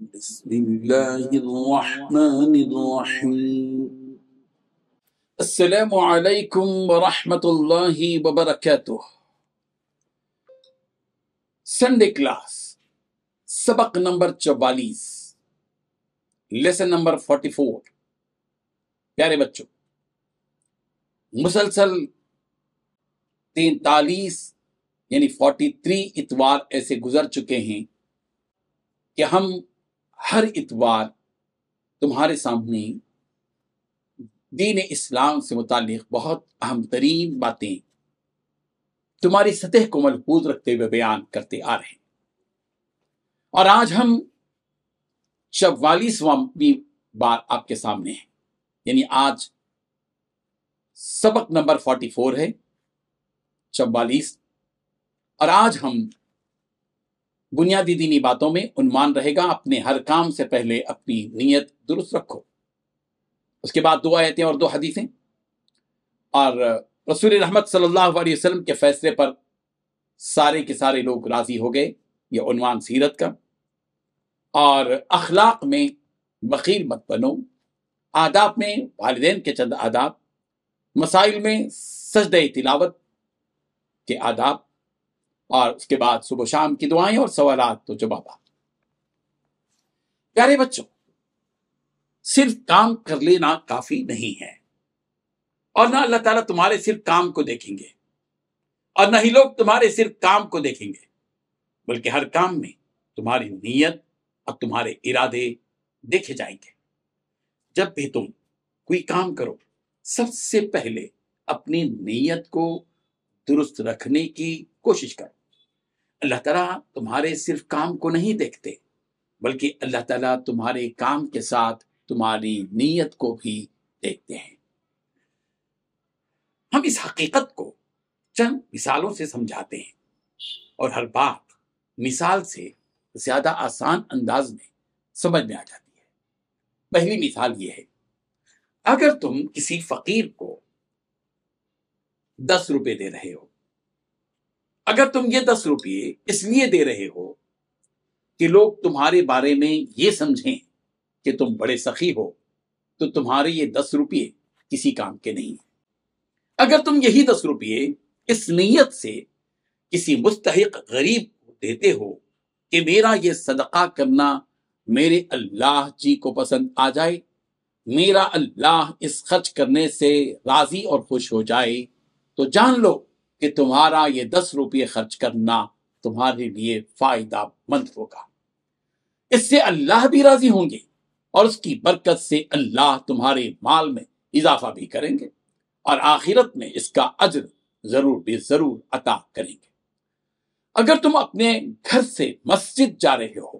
بسم اللہ الرحمن الرحیم۔ السلام علیکم ورحمۃ اللہ وبرکاتہ۔ سنڈے کلاس سبق نمبر 44، لیسن نمبر 44۔ پیارے بچوں، مسلسل 43 یعنی 43 اتوار ایسے گزر چکے ہیں کہ ہم ہر اتوار تمہارے سامنے دین اسلام سے متعلق بہت اہم ترین باتیں تمہاری سطح کو ملحوظ رکھتے ہوئے بیان کرتے آ رہے ہیں، اور آج ہم 44واں بار آپ کے سامنے ہیں، یعنی آج سبق نمبر 44 ہے، 44۔ اور آج ہم بنیادی دینی باتوں میں عنوان رہے گا اپنے ہر کام سے پہلے اپنی نیت درست رکھو۔ اس کے بعد 2 آیتیں اور 2 حدیثیں، اور رسول رحمت صلی اللہ علیہ وسلم کے فیصلے پر سارے کے سارے لوگ راضی ہو گئے، یہ عنوان سیرت کا۔ اور اخلاق میں بخیل مت بنو، آداب میں والدین کے چند آداب، مسائل میں سجدہ تلاوت کے آداب، اور اس کے بعد صبح و شام کی دعائیں اور سوالات و جوابات۔ پیارے بچوں، صرف کام کر لینا کافی نہیں ہے، اور نہ اللہ تعالیٰ تمہارے صرف کام کو دیکھیں گے، اور نہ ہی لوگ تمہارے صرف کام کو دیکھیں گے، بلکہ ہر کام میں تمہاری نیت اور تمہارے ارادے دیکھے جائیں گے۔ جب بھی تم کوئی کام کرو، سب سے پہلے اپنی نیت کو درست رکھنے کی کوشش کرو۔ اللہ تعالیٰ تمہارے صرف کام کو نہیں دیکھتے، بلکہ اللہ تعالیٰ تمہارے کام کے ساتھ تمہاری نیت کو بھی دیکھتے ہیں۔ ہم اس حقیقت کو چند مثالوں سے سمجھاتے ہیں، اور ہر بات مثال سے زیادہ آسان انداز میں سمجھ میں آ جاتی ہے۔ پہلی مثال یہ ہے، اگر تم کسی فقیر کو 10 روپے دے رہے ہو، اگر تم یہ 10 روپے اس لیے دے رہے ہو کہ لوگ تمہارے بارے میں یہ سمجھیں کہ تم بڑے سخی ہو، تو تمہارے یہ 10 روپے کسی کام کے نہیں ہیں۔ اگر تم یہی 10 روپے اس نیت سے کسی مستحق غریب کو دیتے ہو کہ میرا یہ صدقہ کرنا میرے اللہ جی کو پسند آ جائے، میرا اللہ اس خرچ کرنے سے راضی اور خوش ہو جائے، تو جان لو کہ تمہارا یہ 10 روپے خرچ کرنا تمہارے لیے فائدہ مند ہوگا۔ اس سے اللہ بھی راضی ہوں گے، اور اس کی برکت سے اللہ تمہارے مال میں اضافہ بھی کریں گے، اور آخرت میں اس کا اجر ضرور بے ضرور عطا کریں گے۔ اگر تم اپنے گھر سے مسجد جا رہے ہو،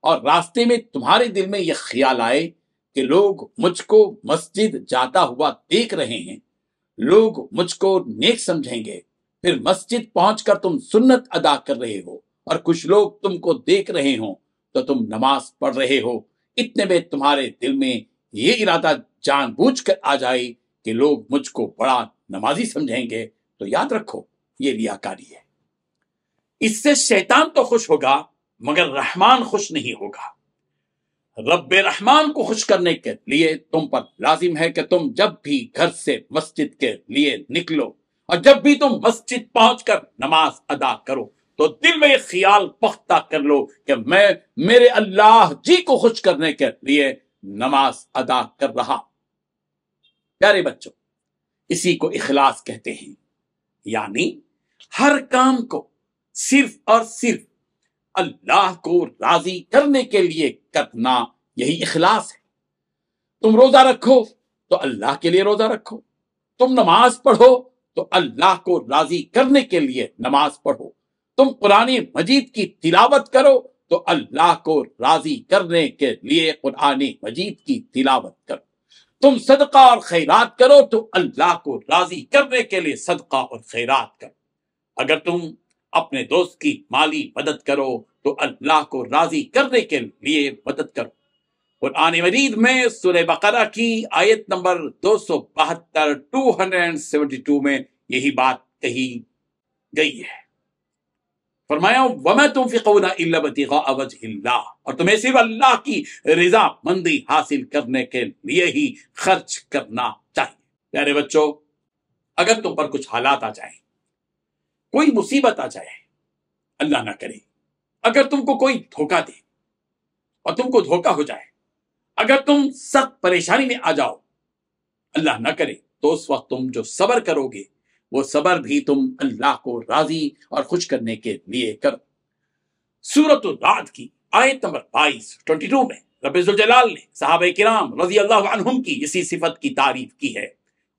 اور راستے میں تمہارے دل میں یہ خیال آئے کہ لوگ مجھ کو مسجد جاتا ہوا دیکھ رہے ہیں، لوگ مجھ کو نیک سمجھیں گے، پھر مسجد پہنچ کر تم سنت ادا کر رہے ہو، اور کچھ لوگ تم کو دیکھ رہے ہوں تو تم نماز پڑھ رہے ہو، اتنے میں تمہارے دل میں یہ ارادہ جان بوجھ کر آ جائے کہ لوگ مجھ کو بڑا نمازی سمجھیں گے، تو یاد رکھو یہ ریاکاری ہے۔ اس سے شیطان تو خوش ہوگا، مگر رحمان خوش نہیں ہوگا۔ رب رحمان کو خوش کرنے کے لیے تم پر لازم ہے کہ تم جب بھی گھر سے مسجد کے لیے نکلو، اور جب بھی تم مسجد پہنچ کر نماز ادا کرو، تو دل میں یہ خیال پختہ کر لو کہ میں میرے اللہ جی کو خوش کرنے کے لیے نماز ادا کر رہا۔ پیارے بچوں، اسی کو اخلاص کہتے ہیں، یعنی ہر کام کو صرف اور صرف اللہ کو راضی کرنے کے لیے کرنا، یہی اخلاص ہے۔ تم روزہ رکھو تو اللہ کے لیے روزہ رکھو، تم نماز پڑھو تو اللہ کو راضی کرنے کے لیے نماز پڑھو، تم قرآن مجید کی تلاوت کرو تو اللہ کو راضی کرنے کے لیے قرآن مجید کی تلاوت کرو، تم صدقہ اور خیرات کرو تو اللہ کو راضی کرنے کے لیے صدقہ اور خیرات کرو، اگر تم اپنے دوست کی مالی مدد کرو تو اللہ کو راضی کرنے کے لیے مدد کرو۔ قرآن مجید میں سورہ بقرہ کی آیت نمبر 272 میں یہی بات کہی گئی ہے۔ فرمایا وَمَا تُنْفِقُونَ إِلَّا ابْتِغَاءَ وَجْهِ اللَّهِ، اور تمہیں صرف اللہ کی رضا مندی حاصل کرنے کے لیے ہی خرچ کرنا چاہیے۔ پیارے بچوں، اگر تم پر کچھ حالات آ جائیں، کوئی مصیبت آ جائے، اللہ نہ کرے، اگر تم کو کوئی دھوکہ دے اور تم کو دھوکہ ہو جائے، اگر تم سخت پریشانی میں آ جاؤ، اللہ نہ کرے، تو اس وقت تم جو صبر کرو گے وہ صبر بھی تم اللہ کو راضی اور خوش کرنے کے لیے کرو۔ سورۃ الرعد کی آیت نمبر 22 میں رب ذوالجلال نے صحابہ کرام رضی اللہ عنہم کی اسی صفت کی تعریف کی ہے،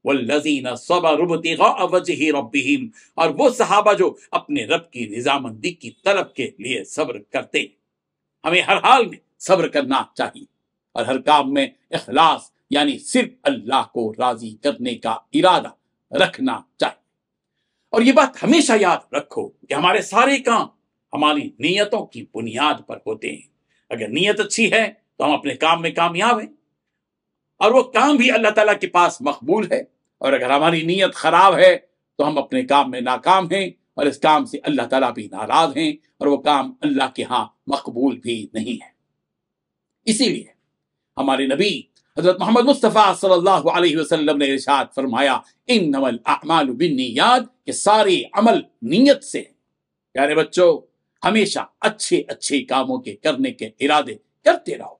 والذین صبروا ابتغاء وجہ ربہم، اور وہ صحابہ جو اپنے رب کی رضامندی کی طلب کے لیے صبر کرتے ہیں۔ ہمیں ہر حال میں صبر کرنا چاہیے اور ہر کام میں اخلاص یعنی صرف اللہ کو راضی کرنے کا ارادہ رکھنا چاہیے۔ اور یہ بات ہمیشہ یاد رکھو کہ ہمارے سارے کام ہماری نیتوں کی بنیاد پر ہوتے ہیں۔ اگر نیت اچھی ہے تو ہم اپنے کام میں کامیاب ہیں اور وہ کام بھی اللہ تعالیٰ کے پاس مقبول ہے، اور اگر ہماری نیت خراب ہے تو ہم اپنے کام میں ناکام ہیں اور اس کام سے اللہ تعالیٰ بھی ناراض ہیں اور وہ کام اللہ کے ہاں مقبول بھی نہیں ہے۔ اسی لیے ہمارے نبی حضرت محمد مصطفیٰ صلی اللہ علیہ وسلم نے ارشاد فرمایا انما الاعمال بالنیات، کہ سارے عمل نیت سے ہیں۔ پیارے بچوں، ہمیشہ اچھے اچھے کاموں کے کرنے کے ارادے کرتے رہو۔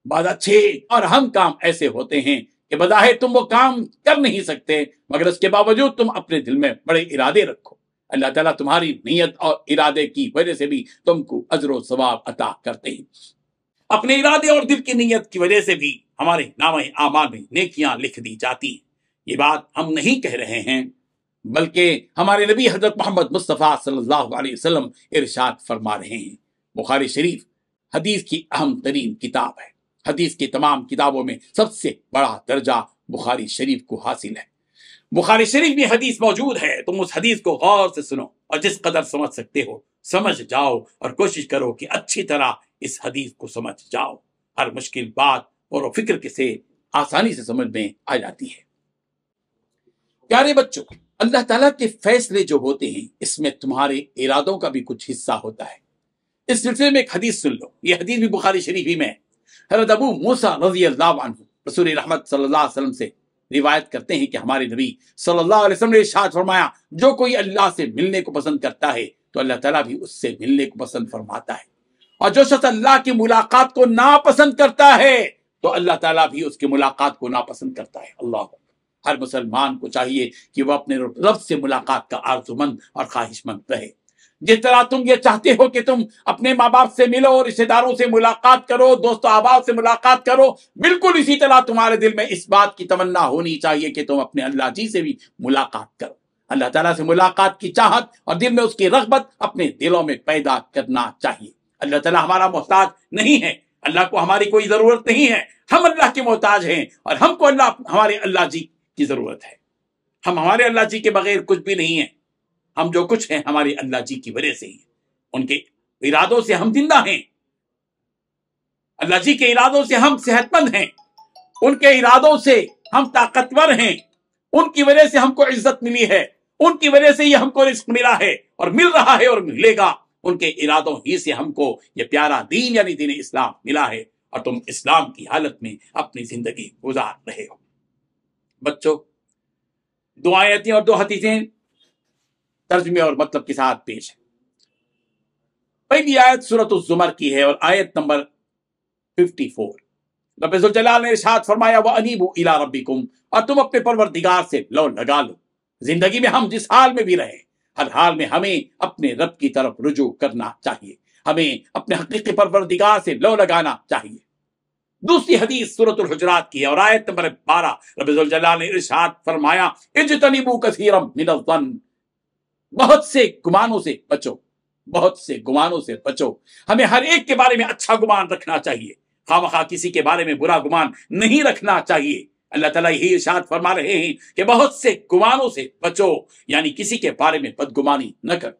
بعض اچھے اور اہم کام ایسے ہوتے ہیں کہ بظاہر تم وہ کام کر نہیں سکتے، مگر اس کے باوجود تم اپنے دل میں بڑے ارادے رکھو، اللہ تعالیٰ تمہاری نیت اور ارادے کی وجہ سے بھی تم کو اجر و ثواب عطا کرتے ہیں۔ اپنے ارادے اور دل کی نیت کی وجہ سے بھی ہمارے نامہ اعمال میں نیکیاں لکھ دی جاتی ہیں۔ یہ بات ہم نہیں کہہ رہے ہیں، بلکہ ہمارے نبی حضرت محمد مصطفیٰ صلی اللہ علیہ وسلم ارشاد فرما رہے ہیں۔ بخاری شریف حدیث کی اہم ترین کتاب ہے، حدیث کی تمام کتابوں میں سب سے بڑا درجہ بخاری شریف کو حاصل ہے۔ بخاری شریف میں حدیث موجود ہے، تم اس حدیث کو غور سے سنو اور جس قدر سمجھ سکتے ہو سمجھ جاؤ، اور کوشش کرو کہ اچھی طرح اس حدیث کو سمجھ جاؤ۔ ہر مشکل بات اور فکر کے سے آسانی سے سمجھ میں آ جاتی ہے۔ پیارے بچوں، اللہ تعالیٰ کے فیصلے جو ہوتے ہیں اس میں تمہارے ارادوں کا بھی کچھ حصہ ہوتا ہے۔ اس سلسلے میں ایک حدیث سن لو، یہ حدیث بھی بخاری شریف ہی میں ہے۔ حضرت ابو موسیٰ رضی اللہ عنہ رسول رحمت صلی اللہ علیہ وسلم سے روایت کرتے ہیں کہ ہمارے نبی صلی اللہ علیہ وسلم نے ارشاد فرمایا، جو کوئی اللہ سے ملنے کو پسند کرتا ہے تو اللہ تعالیٰ بھی اس سے ملنے کو پسند فرماتا ہے، اور جو شخص اللہ کی ملاقات کو ناپسند کرتا ہے تو اللہ تعالیٰ بھی اس کی ملاقات کو ناپسند کرتا ہے۔ اللہ، ہر مسلمان کو چاہیے کہ وہ اپنے رب سے ملاقات کا آرزومند اور خواہش مند رہے۔ جس طرح تم یہ چاہتے ہو کہ تم اپنے ماں باپ سے ملو، رشتہ داروں سے ملاقات کرو، دوست و احباب سے ملاقات کرو، بالکل اسی طرح تمہارے دل میں اس بات کی تمنا ہونی چاہیے کہ تم اپنے اللہ جی سے بھی ملاقات کرو۔ اللہ تعالیٰ سے ملاقات کی چاہت اور دل میں اس کی رغبت اپنے دلوں میں پیدا کرنا چاہیے۔ اللہ تعالیٰ ہمارا محتاج نہیں ہے، اللہ کو ہماری کوئی ضرورت نہیں ہے، ہم اللہ کے محتاج ہیں، اور ہم کو ہمارے اللہ جی کی ضرورت ہے۔ ہم ہمارے اللہ جی کے بغیر کچھ بھی نہیں ہیں، ہم جو کچھ ہیں ہمارے اللہ جی کی وجہ سے ہی، ان کے ارادوں سے ہم زندہ ہیں، اللہ جی کے ارادوں سے ہم صحت مند ہیں، ان کے ارادوں سے ہم طاقتور ہیں، ان کی وجہ سے ہم کو عزت ملی ہے، ان کی وجہ سے یہ ہم کو رزق ملا ہے اور مل رہا ہے اور ملے گا، ان کے ارادوں ہی سے ہم کو یہ پیارا دین یعنی دین اسلام ملا ہے، اور تم اسلام کی حالت میں اپنی زندگی گزار رہے ہو۔ بچوں، دو آیتیں اور دو حدیثیں ترجمے اور مطلب کے ساتھ پیش ہے۔ پہلی آیت سورۃ الزمر کی ہے اور آیت نمبر 54۔ رب ذوالجلال نے ارشاد فرمایا وَأَنِيبُوا إِلَىٰ رَبِّكُمْ، اور تم اپنے پروردگار سے لو لگا لو۔ زندگی میں ہم جس حال میں بھی رہیں، ہر حال میں ہمیں اپنے رب کی طرف رجوع کرنا چاہیے، ہمیں اپنے حقیقی پروردگار سے لو لگانا چاہیے۔ دوسری حدیث سورۃ الحجرات کی ہے اور آیت نمبر 12، رب ذوالجلال نے ارشاد فرمایا اجتنبوا کثیرا من الظن، بہت سے گمانوں سے بچو، بہت سے گمانوں سے بچو۔ ہمیں ہر ایک کے بارے میں اچھا گمان رکھنا چاہیے، خواہ کسی کے بارے میں برا گمان نہیں رکھنا چاہیے۔ اللہ تعالیٰ یہی ارشاد فرما رہے ہیں کہ بہت سے گمانوں سے بچو، یعنی کسی کے بارے میں بدگمانی نہ کر۔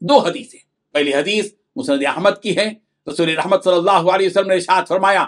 دو حدیثیں، پہلی حدیث مسند احمد کی ہے، رسول رحمت صلی اللہ علیہ وسلم نے ارشاد فرمایا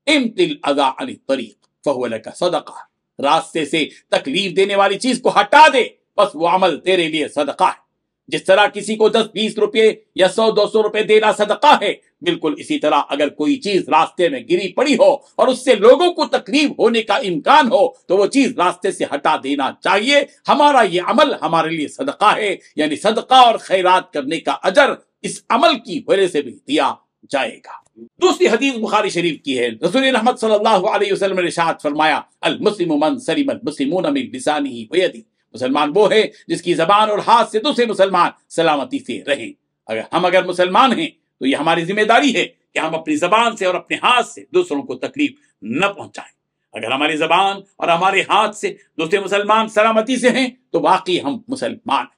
امطل الاذی عن الطریق فهو لك صدقہ، راستے سے تکلیف دینے والی چیز کو ہٹا دے، بس وہ عمل تیرے لیے صدقہ ہے۔ جس طرح کسی کو 10-20 روپے یا 100-200 روپے دینا صدقہ ہے، بالکل اسی طرح اگر کوئی چیز راستے میں گری پڑی ہو اور اس سے لوگوں کو تکلیف ہونے کا امکان ہو تو وہ چیز راستے سے ہٹا دینا چاہیے۔ ہمارا یہ عمل ہمارے لیے صدقہ ہے، یعنی صدقہ اور خیرات کرنے کا اجر اس عمل کی وجہ سے بھی دیا جائے گا۔ دوسری حدیث بخاری شریف کی ہے، رسول رحمت صلی اللہ علیہ وسلم نے ارشاد فرمایا، المسلم من سلم المسلمون من لسانه ویدہ، مسلمان وہ ہے جس کی زبان اور ہاتھ سے دوسرے مسلمان سلامتی سے رہیں۔ اگر مسلمان ہیں تو یہ ہماری ذمہ داری ہے کہ ہم اپنی زبان سے اور اپنے ہاتھ سے دوسروں کو تکلیف نہ پہنچائیں۔ اگر ہماری زبان اور ہمارے ہاتھ سے دوسرے مسلمان سلامتی سے ہیں تو واقعی ہم مسلمان ہیں۔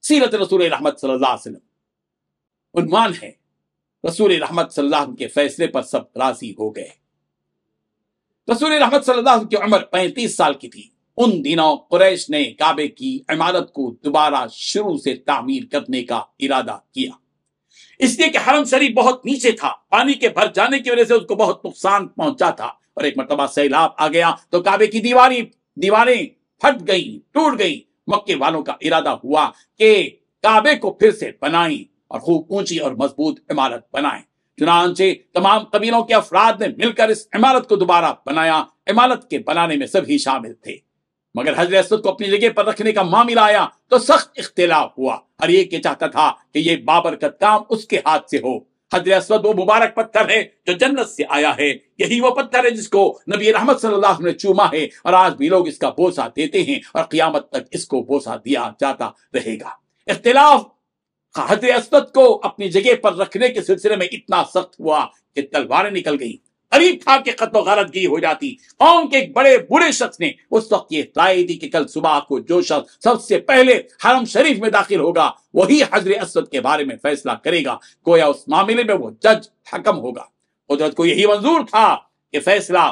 سیرت رسول رحمت صلی اللہ علیہ وسلم عنوان ہے، رسول رحمت صلی اللہ علیہ وسلم کے فیصلے پر سب راضی ہو گئے۔ رسول رحمت صلی اللہ علیہ وسلم کی عمر 35 سال کی تھی۔ ان دنوں قریش نے کعبے کی عمارت کو دوبارہ شروع سے تعمیر کرنے کا ارادہ کیا، اس لیے کہ حرم شریف بہت نیچے تھا، پانی کے بھر جانے کی وجہ سے اس کو بہت نقصان پہنچا تھا، اور ایک مرتبہ سیلاب آ گیا تو کعبے کی دیواریں پھٹ گئیں، ٹوٹ گئیں۔ مکے والوں کا ارادہ ہوا کہ کعبے کو پھر سے بنائیں اور خوب اونچی اور مضبوط عمارت بنائیں۔ چنانچہ تمام قبیلوں کے افراد نے مل کر اس عمارت کو دوبارہ بنایا۔ عمارت کے بنانے میں سبھی شامل تھے، مگر حجر اسود کو اپنی جگہ پر رکھنے کا معاملہ آیا تو سخت اختلاف ہوا۔ ہر ایک یہ چاہتا تھا کہ یہ بابرکت کام اس کے ہاتھ سے ہو۔ حجر اسود وہ مبارک پتھر ہے جو جنت سے آیا ہے، یہی وہ پتھر ہے جس کو نبی رحمت صلی اللہ علیہ وسلم نے چوما ہے، اور آج بھی لوگ اس کا بوسہ دیتے ہیں اور قیامت تک اس کو بوسہ دیا جاتا رہے گا۔ اختلاف حجر اسود کو اپنی جگہ پر رکھنے کے سلسلے میں اتنا سخت ہوا کہ تلواریں نکل گئیں۔ قریب تھا کہ قتل و غارت گری ہو جاتی۔ قوم کے ایک بڑے برے شخص نے اس وقت یہ رائے دی کہ کل صبح کو جو شخص سب سے پہلے حرم شریف میں داخل ہوگا وہی حجر اسود کے بارے میں فیصلہ کرے گا، گویا اس معاملے میں وہ جج حکم ہوگا۔ قدرت کو یہی منظور تھا کہ فیصلہ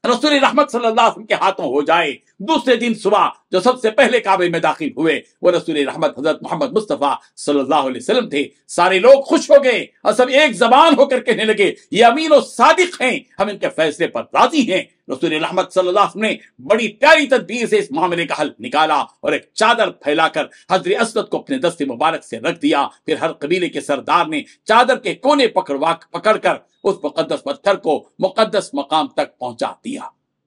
رسول رحمت صلی اللہ علیہ وسلم کے ہاتھوں ہو جائے۔ دوسرے دن صبح جو سب سے پہلے کعبے میں داخل ہوئے وہ رسول رحمت حضرت محمد مصطفیٰ صلی اللہ علیہ وسلم تھے۔ سارے لوگ خوش ہو گئے اور سب ایک زبان ہو کر کہنے لگے، یہ امین و صادق ہیں، ہم ان کے فیصلے پر راضی ہیں۔ رسول رحمت صلی اللہ علیہ وسلم نے بڑی پیاری تدبیر سے اس معاملے کا حل نکالا اور ایک چادر پھیلا کر حجر اسود کو اپنے دست مبارک سے رکھ دیا۔ پھر ہر قبیلے کے سردار نے چادر کے کونے پکڑ کر اس مقدس پتھر کو مقدس مقام تک پہنچا دیا۔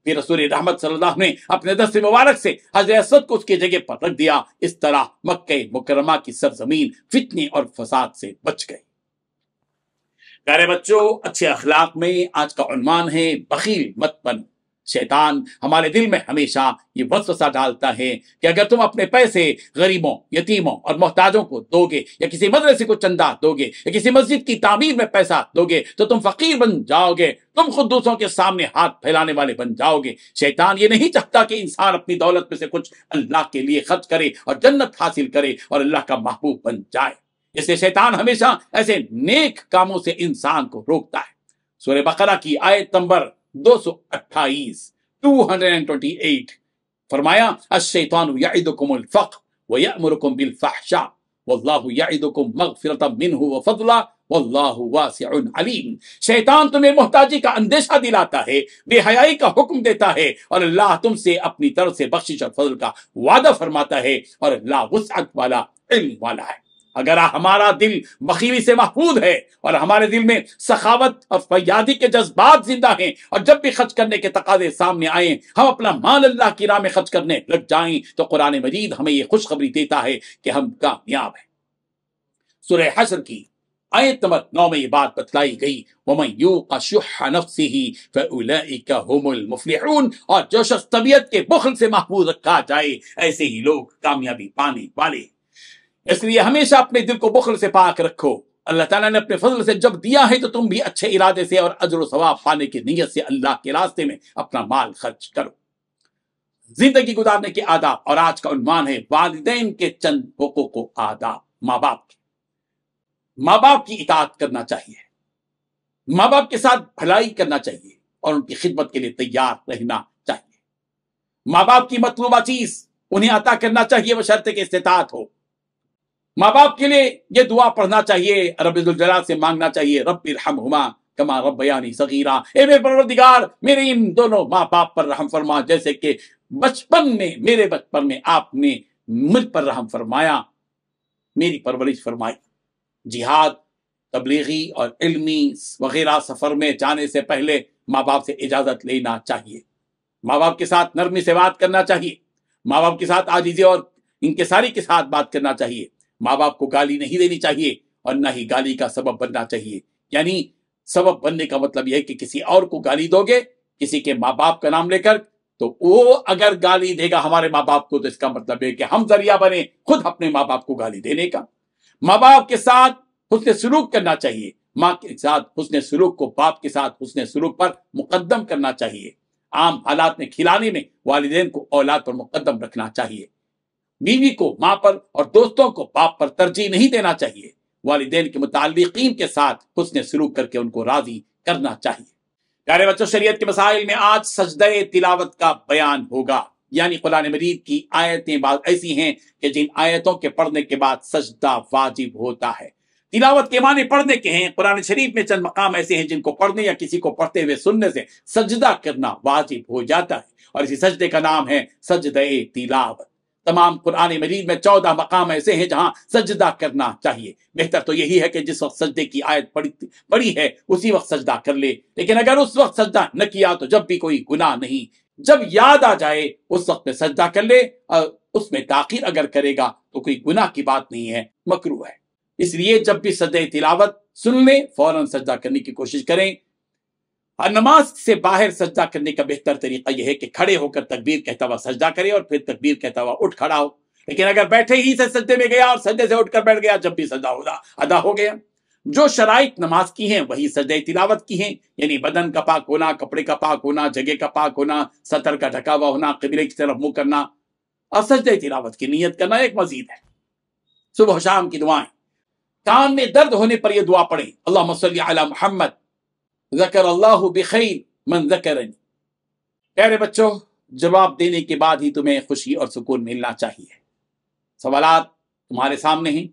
پھر رسول رحمت صلی اللہ علیہ وسلم نے اپنے دست مبارک سے حجر اسود کو اس کی جگہ پر رکھ دیا۔ اس طرح مکہ مکرمہ کی سرزمین فتنے اور فساد سے بچ گئی۔ پیارے بچوں، اچھے اخلاق میں آج کا عنوان ہے بخیل مت بنو۔ شیطان ہمارے دل میں ہمیشہ یہ وسوسہ ڈالتا ہے کہ اگر تم اپنے پیسے غریبوں، یتیموں اور محتاجوں کو دو گے، یا کسی مدرسے کو چندہ دو گے، یا کسی مسجد کی تعمیر میں پیسہ دو گے تو تم فقیر بن جاؤ گے، تم خود دوسروں کے سامنے ہاتھ پھیلانے والے بن جاؤ گے۔ شیطان یہ نہیں چاہتا کہ انسان اپنی دولت میں سے کچھ اللہ کے لیے خرچ کرے اور جنت حاصل کرے اور اللہ کا محبوب بن جائے، اس لیے شیطان ہمیشہ ایسے نیک کاموں سے انسان کو روکتا ہے۔ سورہ بقرہ کی آیت نمبر 228 فرمایا، الشیطان یعدکم الفقر ویأمرکم بالفحشاء واللہ یعدکم مغفرۃ منہ وفضلا واللہ واسع علیم۔ شیطان تمہیں محتاجی کا اندیشہ دلاتا ہے، بے حیائی کا حکم دیتا ہے، اور اللہ تم سے اپنی طرف سے بخشش اور فضل کا وعدہ فرماتا ہے، اور اللہ وسعت والا، علم والا ہے۔ اگر ہمارا دل بخیلی سے محفوظ ہے اور ہمارے دل میں سخاوت اور فیاضی کے جذبات زندہ ہیں، اور جب بھی خرچ کرنے کے تقاضے سامنے آئیں ہم اپنا مال اللہ کی راہ میں خرچ کرنے لگ جائیں، تو قرآن مجید ہمیں یہ خوشخبری دیتا ہے کہ ہم کامیاب ہیں۔ سورہ حشر کی آیت نمبر 9 میں یہ بات بتلائی گئی، وَمَن يُوقَ شُحَّ نَفْسِهِ فَأُولَئِكَ هُمُ الْمُفْلِحُونَ، اور جو شخص طبیعت کے بخل سے محفوظ رکھا جائے ایسے ہی لوگ کامیابی پانے والے۔ اس لیے ہمیشہ اپنے دل کو بخل سے پاک رکھو۔ اللہ تعالیٰ نے اپنے فضل سے جب دیا ہے تو تم بھی اچھے ارادے سے اور اجر و ثواب پانے کی نیت سے اللہ کے راستے میں اپنا مال خرچ کرو۔ زندگی گزارنے کے آداب، اور آج کا عنوان ہے والدین کے چند حقوق و آداب۔ ماں باپ کی اطاعت کرنا چاہیے، ماں باپ کے ساتھ بھلائی کرنا چاہیے اور ان کی خدمت کے لیے تیار رہنا چاہیے۔ ماں باپ کی مطلوبہ چیز انہیں عطا کرنا چاہیے بشرطے کہ استطاعت ہو۔ ماں باپ کے لیے یہ دعا پڑھنا چاہیے، رب ذوالجلال سے مانگنا چاہیے، رب ارحمہما کما ربیانی صغیرا، اے میرے پروردگار میرے ان دونوں ماں باپ پر رحم فرما جیسے کہ میرے بچپن میں آپ نے مجھ پر رحم فرمایا، میری پرورش فرمائی۔ جہاد، تبلیغی اور علمی وغیرہ سفر میں جانے سے پہلے ماں باپ سے اجازت لینا چاہیے، ماں باپ کے ساتھ نرمی سے بات کرنا چاہیے، ماں باپ کے ساتھ عاجزی اور انکساری کے ساتھ بات کرنا چاہیے، ماں باپ کو گالی نہیں دینی چاہیے اور نہ ہی گالی کا سبب بننا چاہیے۔ یعنی سبب بننے کا مطلب یہ ہے کہ کسی اور کو گالی دو گے کسی کے ماں باپ کا نام لے کر، تو وہ اگر گالی دے گا ہمارے ماں باپ کو تو اس کا مطلب ہے کہ ہم ذریعہ بنے خود اپنے ماں باپ کو گالی دینے کا۔ ماں باپ کے ساتھ حسن سلوک کرنا چاہیے، ماں کے ساتھ حسن سلوک کو باپ کے ساتھ حسن سلوک پر مقدم کرنا چاہیے۔ عام حالات میں کھلانے میں والدین کو اولاد پر مقدم رکھنا چاہیے، بیوی کو ماں پر اور دوستوں کو باپ پر ترجیح نہیں دینا چاہیے۔ والدین کے متعلقین کے ساتھ حسن سلوک کر کے ان کو راضی کرنا چاہیے۔ پیارے بچوں، شریعت کے مسائل میں آج سجدہ تلاوت کا بیان ہوگا، یعنی قرآن مجید کی آیتیں بعض ایسی ہیں کہ جن آیتوں کے پڑھنے کے بعد سجدہ واجب ہوتا ہے۔ تلاوت کے معنی پڑھنے کے ہیں۔ قرآن شریف میں چند مقام ایسے ہیں جن کو پڑھنے یا کسی کو پڑھتے ہوئے سننے سے سجدہ کرنا واجب ہو جاتا ہے، اور اسی سجدے کا نام ہے سجدہ تلاوت۔ تمام قرآن مجید میں 14 مقام ایسے ہیں جہاں سجدہ کرنا چاہیے۔ بہتر تو یہی ہے کہ جس وقت سجدے کی آیت پڑھی ہے اسی وقت سجدہ کر لے، لیکن اگر اس وقت سجدہ نہ کیا تو جب بھی کوئی گناہ نہیں، جب یاد آ جائے اس وقت میں سجدہ کر لے، اور اس میں تاخیر اگر کرے گا تو کوئی گناہ کی بات نہیں ہے، مکروہ ہے۔ اس لیے جب بھی سجدہ تلاوت سن لیں فوراً سجدہ کرنے کی کوشش کریں۔ اور نماز سے باہر سجدہ کرنے کا بہتر طریقہ یہ ہے کہ کھڑے ہو کر تکبیر کہتا ہوا سجدہ کرے اور پھر تکبیر کہتا ہوا اٹھ کھڑا ہو، لیکن اگر بیٹھے ہی سے سجدے میں گیا اور سجدے سے اٹھ کر بیٹھ گیا جب بھی سجدہ ادا ہو گیا۔ جو شرائط نماز کی ہیں وہی سجدہ تلاوت کی ہیں، یعنی بدن کا پاک ہونا، کپڑے کا پاک ہونا، جگہ کا پاک ہونا، سطر کا ڈھکا ہوا ہونا، قبلے کی طرف منہ کرنا، اور سجدہ تلاوت کی نیت کرنا ایک مزید ہے۔ صبح و شام کی دعائیں، کان میں درد ہونے پر یہ دعا پڑھیں، اللہم صلی علی محمد ذکر اللہ بخیر من ذکرنی۔ پیارے بچوں، جواب دینے کے بعد ہی تمہیں خوشی اور سکون ملنا چاہیے۔ سوالات تمہارے سامنے ہیں۔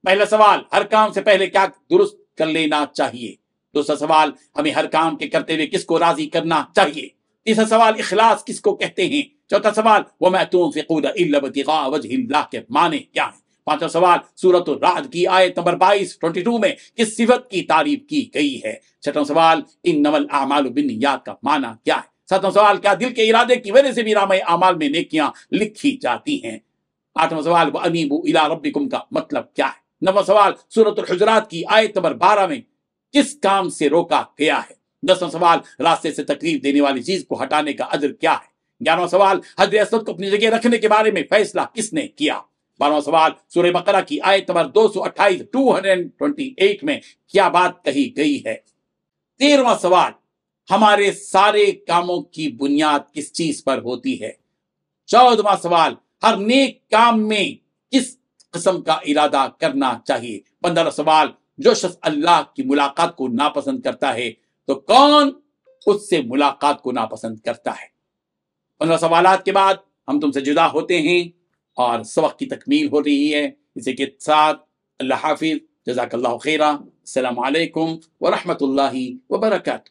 پہلا سوال، ہر کام سے پہلے کیا درست کر لینا چاہیے؟ دوسرا سوال، ہمیں ہر کام کے کرتے ہوئے کس کو راضی کرنا چاہیے؟ تیسرا سوال، اخلاص کس کو کہتے ہیں؟ چوتھا سوال، وَمَا تُنْفِقُونَ إِلَّا ابْتِغَاءَ وَجْهِ اللَّهِ کے معنی کیا ہیں؟ پانچواں سوال، سورۃ الرعد کی آیت نمبر 22 میں کس صفت کی تعریف کی گئی ہے؟ چھٹواں سوال، انما الاعمال بالنیات کا معنی کیا ہے؟ ساتواں سوال، کیا دل کے ارادے کی وجہ سے بھی نامہ اعمال میں نیکیاں لکھی جاتی ہیں؟ آٹھواں سوال، وَأَنِيبُوا إِلَىٰ رَبِّكُمْ کا مطلب کیا ہے؟ نواں سوال، سورۃ الحجرات کی آیت نمبر 12 میں کس کام سے روکا گیا ہے؟ دسواں سوال، راستے سے تکلیف دینے والی چیز کو ہٹانے کا اجر کیا ہے؟ 11واں سوال، حجر اسود کو اپنی جگہ رکھنے کے بارے میں فیصلہ کس نے کیا؟ 12واں سوال، سورہ بقرہ کی آیت نمبر 228 میں کیا بات کہی گئی ہے؟ 13واں سوال، ہمارے سارے کاموں کی بنیاد کس چیز پر ہوتی ہے؟ 14واں سوال، ہر نیک کام میں کس قسم کا ارادہ کرنا چاہیے؟ 15واں سوال، جو شخص اللہ کی ملاقات کو ناپسند کرتا ہے تو کون اس سے ملاقات کو ناپسند کرتا ہے؟ 15 سوالات کے بعد ہم تم سے جدا ہوتے ہیں اور سبق کی تکمیل ہو رہی ہے۔ اسی کے ساتھ اللہ حافظ، جزاک اللہ خیرہ، السلام علیکم ورحمۃ اللہ وبرکاتہ۔